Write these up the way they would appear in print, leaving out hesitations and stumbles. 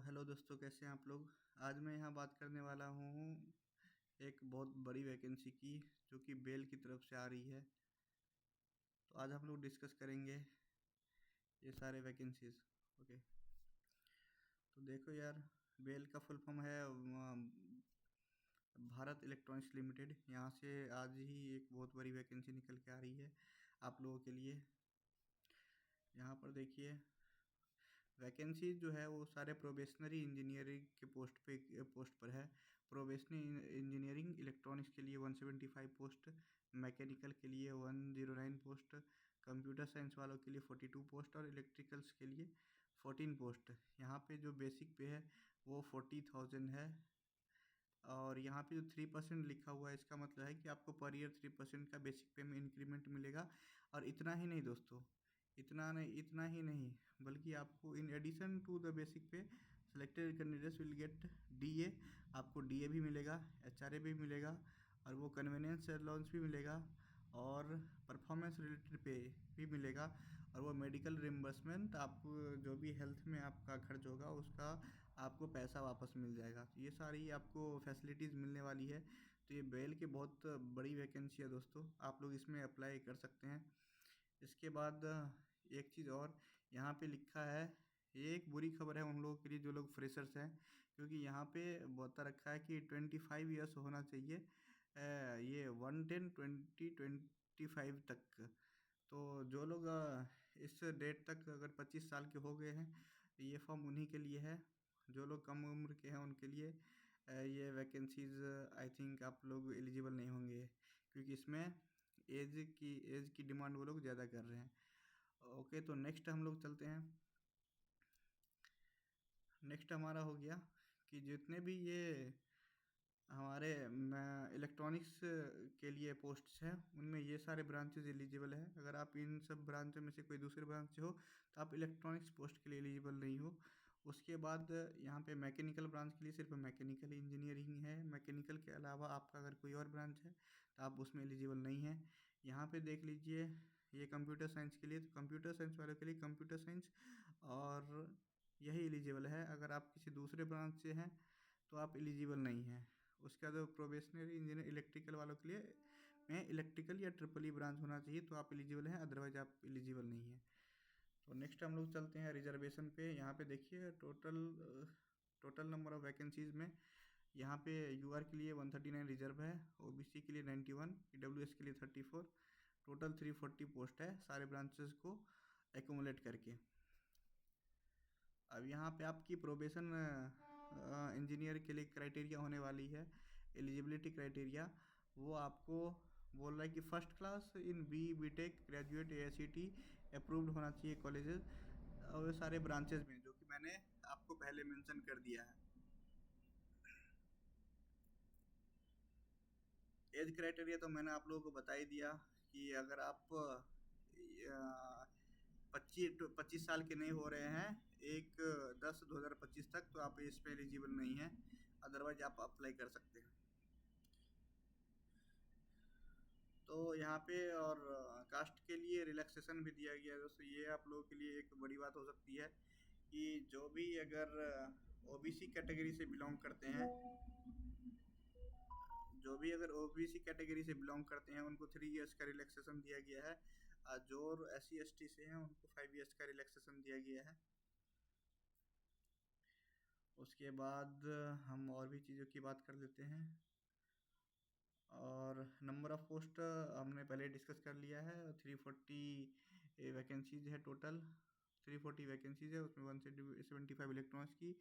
Hello दोस्तों, कैसे हैं आप लोग। आज मैं यहाँ बात करने वाला हूँ एक बहुत बड़ी वैकेंसी की, जो कि बेल की तरफ से आ रही है। तो आज हम लोग डिस्कस करेंगे ये सारे वैकेंसीज। ओके, तो देखो यार, बेल का फुल फॉर्म है भारत इलेक्ट्रॉनिक्स लिमिटेड। यहाँ से आज ही एक बहुत बड़ी वैकेंसी निकल के आ रही है आप लोगों के लिए। यहाँ पर देखिए, वैकेंसी जो है वो सारे प्रोबेशनरी इंजीनियरिंग के पोस्ट पर है। प्रोबेशनरी इंजीनियरिंग इलेक्ट्रॉनिक्स के लिए 175 पोस्ट, मैकेनिकल के लिए 109 पोस्ट, कंप्यूटर साइंस वालों के लिए 42 पोस्ट और इलेक्ट्रिकल्स के लिए 14 पोस्ट। यहाँ पे जो बेसिक पे है वो 40,000 है। और यहाँ पे जो 3% लिखा हुआ है, इसका मतलब है कि आपको पर ईयर 3% का बेसिक पे में इंक्रीमेंट मिलेगा। और इतना ही नहीं दोस्तों, इतना ही नहीं, बल्कि आपको in addition to the basic pay selected candidates will get DA. आपको डीए भी मिलेगा, एचआरए भी मिलेगा, और वो कन्वीनियंस अलाउंस भी मिलेगा, और परफॉर्मेंस रिलेटेड पे भी मिलेगा, और वो मेडिकल रिम्बर्समेंट, आप जो भी हेल्थ में आपका खर्च होगा उसका आपको पैसा वापस मिल जाएगा। तो ये सारी आपको फैसिलिटीज़ मिलने वाली है। तो ये बेल की बहुत बड़ी वैकेंसी है दोस्तों, आप लोग इसमें अप्लाई कर सकते हैं। इसके बाद एक चीज़ और यहाँ पे लिखा है, ये एक बुरी खबर है उन लोगों के लिए जो लोग फ्रेशर्स हैं, क्योंकि यहाँ पे बता रखा है कि 25 ईयर्स होना चाहिए, ये 1/10/2025 तक। तो जो लोग इस डेट तक अगर 25 साल के हो गए हैं, ये फॉर्म उन्हीं के लिए है। जो लोग कम उम्र के हैं उनके लिए ये वैकेंसीज़ आई थिंक आप लोग एलिजिबल नहीं होंगे, क्योंकि इसमें एज की डिमांड वो लोग ज़्यादा कर रहे हैं। ओके, तो नेक्स्ट हम लोग चलते हैं। नेक्स्ट हमारा हो गया कि जितने भी ये हमारे इलेक्ट्रॉनिक्स के लिए पोस्ट्स हैं, उनमें ये सारे ब्रांचेज एलिजिबल है। अगर आप इन सब ब्रांचों में से कोई दूसरे ब्रांच से हो तो आप इलेक्ट्रॉनिक्स पोस्ट के लिए एलिजिबल नहीं हो। उसके बाद यहाँ पे मैकेनिकल ब्रांच के लिए सिर्फ मैकेनिकल इंजीनियरिंग है। मैकेनिकल के अलावा आपका अगर कोई और ब्रांच है तो आप उसमें एलिजिबल नहीं है। यहाँ पे देख लीजिए, ये कंप्यूटर साइंस के लिए, तो कंप्यूटर साइंस वालों के लिए कंप्यूटर साइंस और यही एलिजिबल है। अगर आप किसी दूसरे ब्रांच से हैं तो आप एलिजिबल नहीं हैं। उसके बाद प्रोबेशनरी इंजीनियर इलेक्ट्रिकल वालों के लिए में इलेक्ट्रिकल या ट्रिपल ई ब्रांच होना चाहिए तो आप एलिजिबल हैं, अदरवाइज आप एलिजिबल नहीं हैं। तो नेक्स्ट हम लोग चलते हैं रिजर्वेशन पे। यहाँ पे देखिए टोटल नंबर ऑफ़ वैकेंसीज़ में यहाँ पे यूआर के लिए 139 रिजर्व है, ओबीसी के लिए 91, ईडब्ल्यूएस के लिए 34, टोटल 340 पोस्ट है सारे ब्रांचेस को एकुमुलेट करके। अब यहाँ पे आपकी प्रोबेशन इंजीनियर के लिए क्राइटेरिया होने वाली है, एलिजिबिलिटी क्राइटेरिया। वो आपको बोल रहा है कि first class in BTech graduate AICT approved होना चाहिए कॉलेजेस और सारे ब्रांचेज में, जो कि मैंने आपको पहले मेंशन कर दिया है। एज क्राइटेरिया तो मैंने आप लोगों को बता ही दिया कि अगर आप 25 साल के नहीं हो रहे हैं 1/10/2025 तक, तो आप इस पे एलिजिबल नहीं हैं, अदरवाइज आप अप्लाई कर सकते हैं। तो यहाँ पे और कास्ट के लिए रिलैक्सेशन भी दिया गया है दोस्तों। ये आप लोगों के लिए एक बड़ी बात हो सकती है कि जो भी अगर ओबीसी कैटेगरी से बिलोंग करते हैं, जो भी अगर ओबीसी कैटेगरी से बिलोंग करते हैं उनको 3 इयर्स का रिलैक्सेशन दिया गया है। जो SC ST से हैं उनको 5 इयर्स का रिलैक्सेशन दिया गया है। उसके बाद हम और भी चीज़ों की बात कर लेते हैं। और नंबर ऑफ़ पोस्ट हमने पहले डिस्कस कर लिया है, 340 वैकेंसीज है टोटल। 340 वैकेंसीज है, उसमें 175 इलेक्ट्रॉनिक्स की,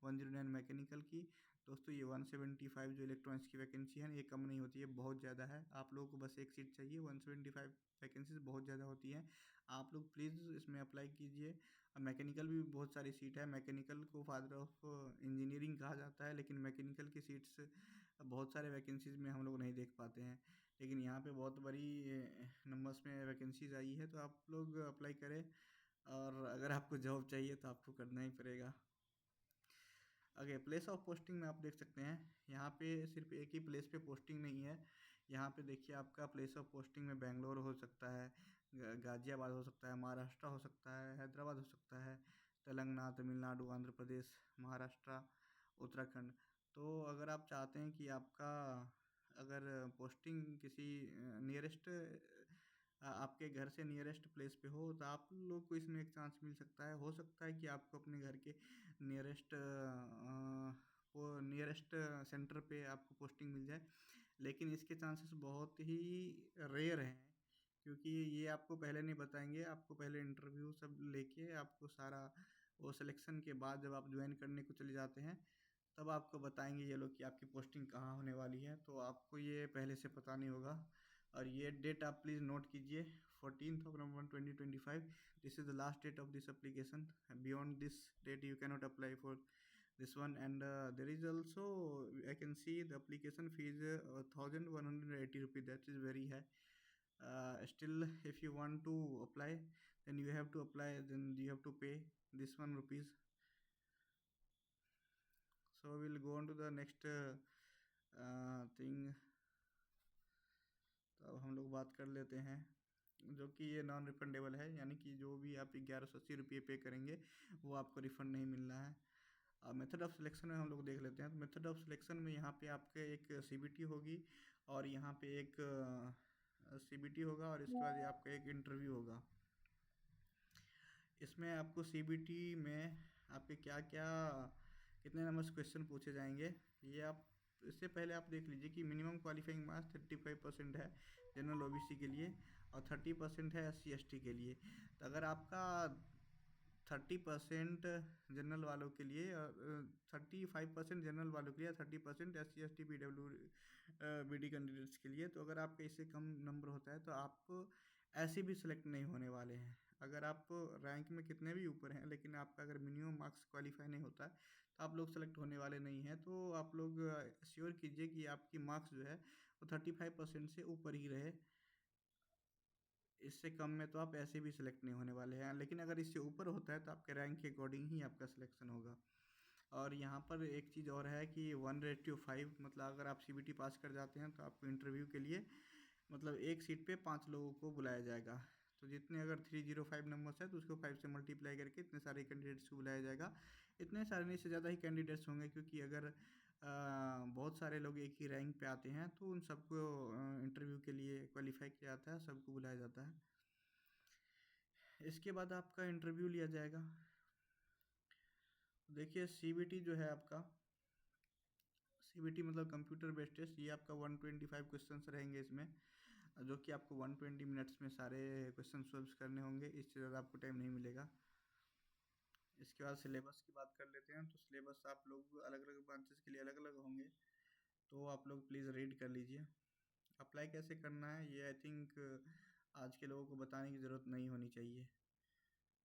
109 मैकेनिकल की। दोस्तों ये 175 जो इलेक्ट्रॉनिक्स की वैकेंसी है ये कम नहीं होती है, बहुत ज़्यादा है। आप लोगों को बस एक सीट चाहिए, 175 वैकेंसीज बहुत ज़्यादा होती हैं। आप लोग प्लीज़ इसमें अप्लाई कीजिए। मैकेनिकल भी बहुत सारी सीट है। मैकेनिकल को फादर ऑफ इंजीनियरिंग कहा जाता है, लेकिन मैकेनिकल की सीट्स बहुत सारे वैकेंसीज़ में हम लोग नहीं देख पाते हैं, लेकिन यहाँ पे बहुत बड़ी नंबर्स में वैकेंसीज़ आई है, तो आप लोग अप्लाई करें। और अगर आपको जॉब चाहिए तो आपको करना ही पड़ेगा। अगर प्लेस ऑफ पोस्टिंग में आप देख सकते हैं, यहाँ पे सिर्फ एक ही प्लेस पे पोस्टिंग नहीं है। यहाँ पे देखिए, आपका प्लेस ऑफ पोस्टिंग में बेंगलोर हो सकता है, गाज़ियाबाद हो सकता है, महाराष्ट्र हो सकता है, हैदराबाद हो सकता है, तेलंगाना, तमिलनाडु, आंध्र प्रदेश, महाराष्ट्र, उत्तराखंड। तो अगर आप चाहते हैं कि आपका अगर पोस्टिंग किसी नियरेस्ट आपके घर से नियरेस्ट प्लेस पे हो तो आप लोग को इसमें एक चांस मिल सकता है। हो सकता है कि आपको अपने घर के नियरेस्ट वो नियरेस्ट सेंटर पे आपको पोस्टिंग मिल जाए, लेकिन इसके चांसेस बहुत ही रेयर हैं, क्योंकि ये आपको पहले नहीं बताएंगे। आपको पहले इंटरव्यू सब लेके आपको सारा वो सिलेक्शन के बाद जब आप ज्वाइन करने को चले जाते हैं तब आपको बताएंगे ये लोग कि आपकी पोस्टिंग कहाँ होने वाली है, तो आपको ये पहले से पता नहीं होगा। और ये डेट आप प्लीज़ नोट कीजिए, 14th of November 2025, this is the last date of this application. Beyond this date you cannot apply for this one. And there is also, I can see the application fee is 1180 rupees. That is very high. Still, if you want to apply, then you have to apply, then you have to pay this one rupees. So we'll go on to the next thing. तो अब हम लोग बात कर लेते हैं, जो कि ये नॉन रिफंडेबल है, यानी कि जो भी आप 1180 रुपये पे करेंगे वो आपको रिफ़ंड नहीं मिल रहा है। अब मेथड ऑफ सिलेक्शन में हम लोग देख लेते हैं। तो मेथड ऑफ सिलेक्शन में यहाँ पे आपके एक सीबीटी होगी और यहाँ पे एक सीबीटी होगा और इसके बाद ये आपका एक इंटरव्यू होगा। इसमें आपको सीबीटी में आपके क्या क्या कितने नंबर क्वेश्चन पूछे जाएंगे, ये आप इससे पहले आप देख लीजिए कि मिनिमम क्वालिफाइंग मार्क्स 35% है जनरल ओबीसी के लिए और 30% है SC ST के लिए। तो अगर आपका 30% जनरल वालों के लिए और 35% जनरल वालों के लिए, 30% SC ST PWBD कैंडिडेट्स के लिए, तो अगर आपका इससे कम नंबर होता है तो आप ऐसे भी सिलेक्ट नहीं होने वाले हैं। अगर आप रैंक में कितने भी ऊपर हैं लेकिन आपका अगर मिनिमम मार्क्स क्वालिफाई नहीं होता है तो आप लोग सेलेक्ट होने वाले नहीं हैं। तो आप लोग श्योर कीजिए कि आपकी मार्क्स जो है वो 35% से ऊपर ही रहे। इससे कम में तो आप ऐसे भी सिलेक्ट नहीं होने वाले हैं, लेकिन अगर इससे ऊपर होता है तो आपके रैंक के अकॉर्डिंग ही आपका सिलेक्शन होगा। और यहाँ पर एक चीज़ और है कि 1:5, मतलब अगर आप CBT पास कर जाते हैं तो आपको इंटरव्यू के लिए मतलब एक सीट पे 5 लोगों को बुलाया जाएगा। तो जितने अगर 305 नंबर्स है तो उसको 5 से मल्टीप्लाई करके इतने सारे कैंडिडेट्स को बुलाया जाएगा। इतने सारे नहीं, से ज़्यादा ही कैंडिडेट्स होंगे, क्योंकि अगर बहुत सारे लोग एक ही रैंक पे आते हैं तो उन सबको इंटरव्यू के लिए क्वालिफाई किया जाता है, सबको बुलाया जाता है। इसके बाद आपका इंटरव्यू लिया जाएगा। देखिए CBT जो है आपका, CBT मतलब कंप्यूटर बेस्ड टेस्ट, ये आपका 125 क्वेश्चंस रहेंगे इसमें, जो कि आपको 120 मिनट्स में सारे क्वेश्चन सॉल्व करने होंगे, इससे ज़्यादा आपको टाइम नहीं मिलेगा। इसके बाद सिलेबस की बात कर लेते हैं। तो सिलेबस आप लोग अलग अलग ब्रांचेस के लिए अलग अलग होंगे, तो आप लोग प्लीज़ रीड कर लीजिए। अप्लाई कैसे करना है ये आई थिंक आज के लोगों को बताने की ज़रूरत नहीं होनी चाहिए।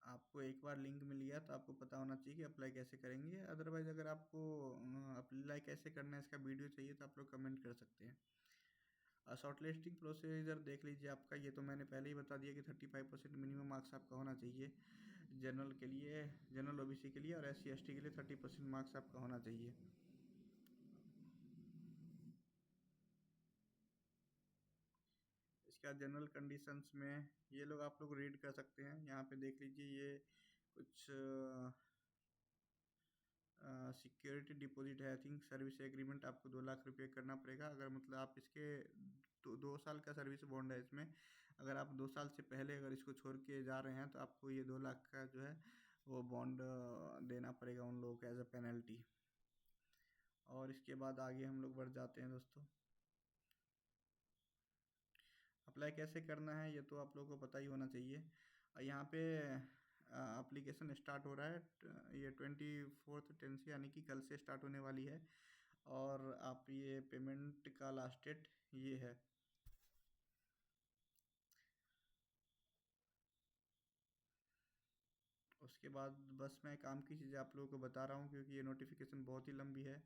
आपको एक बार लिंक मिल गया तो आपको पता होना चाहिए कि अप्लाई कैसे करेंगे। अदरवाइज़ अगर आपको अप्लाई कैसे करना है इसका वीडियो चाहिए तो आप लोग कमेंट कर सकते हैं। शॉर्ट लिस्टिंग प्रोसीजर देख लीजिए आपका, ये तो मैंने पहले ही बता दिया कि 35% मिनिमम मार्क्स आपका होना चाहिए जनरल के लिए, जनरल ओबीसी के लिए, और SC ST के लिए 30% मार्क्स आपका होना चाहिए। इसके बाद जनरल कंडीशंस में ये लोग आप लोग रीड कर सकते हैं। यहाँ पे देख लीजिए, ये कुछ सिक्योरिटी डिपॉजिट है आई थिंक। सर्विस एग्रीमेंट आपको 2 लाख रुपये करना पड़ेगा, अगर मतलब आप इसके 2 साल का सर्विस बॉन्ड है इसमें। अगर आप 2 साल से पहले अगर इसको छोड़ के जा रहे हैं तो आपको ये 2 लाख का जो है वो बॉन्ड देना पड़ेगा उन लोगों को एज अ पेनल्टी। और इसके बाद आगे हम लोग बढ़ जाते हैं दोस्तों। अप्लाई कैसे करना है ये तो आप लोगों को पता ही होना चाहिए। यहाँ पे एप्लीकेशन स्टार्ट हो रहा है, ये 24/10 से, यानी कि कल से स्टार्ट होने वाली है। और आप ये पेमेंट का लास्ट डेट ये है। उसके बाद बस मैं काम की चीज़ें आप लोगों को बता रहा हूँ, क्योंकि ये नोटिफिकेशन बहुत ही लंबी है।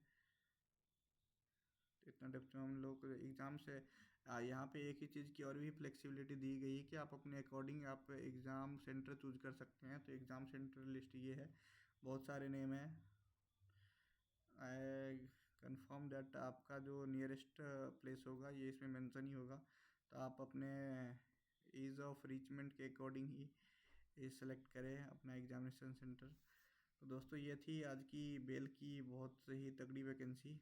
इतना डेप्थ में हम लोग एग्ज़ाम से यहाँ पे एक ही चीज़ की और भी फ्लेक्सिबिलिटी दी गई है कि आप अपने अकॉर्डिंग आप एग्ज़ाम सेंटर चूज कर सकते हैं। तो एग्ज़ाम सेंटर लिस्ट ये है, बहुत सारे नेम है। आई कंफर्म दैट आपका जो नियरेस्ट प्लेस होगा ये इसमें मेंशन ही होगा, तो आप अपने ईज़ ऑफ रीचमेंट के अकॉर्डिंग ही ये सेलेक्ट करें अपना एग्जामिनेशन सेंटर। तो दोस्तों ये थी आज की बेल की बहुत ही तगड़ी वैकेंसी।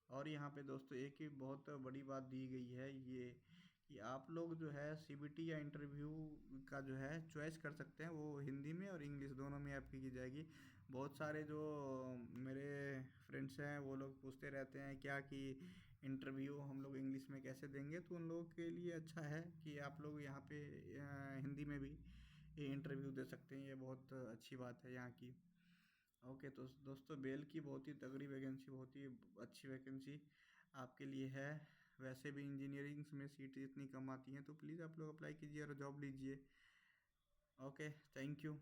और यहाँ पे दोस्तों एक ही बहुत बड़ी बात दी गई है ये, कि आप लोग जो है सीबीटी या इंटरव्यू का जो है चॉइस कर सकते हैं, वो हिंदी में और इंग्लिश दोनों में आपकी की जाएगी। बहुत सारे जो मेरे फ्रेंड्स हैं वो लोग पूछते रहते हैं क्या कि इंटरव्यू हम लोग इंग्लिश में कैसे देंगे, तो उन लोगों के लिए अच्छा है कि आप लोग यहाँ पे हिंदी में भी इंटरव्यू दे सकते हैं। ये बहुत अच्छी बात है यहाँ की। ओके, तो दोस्तों बेल की बहुत ही तगड़ी वैकेंसी, बहुत ही अच्छी वैकेंसी आपके लिए है। वैसे भी इंजीनियरिंग में सीट इतनी कम आती हैं, तो प्लीज़ आप लोग अप्लाई कीजिए और जॉब लीजिए। Okay, thank you.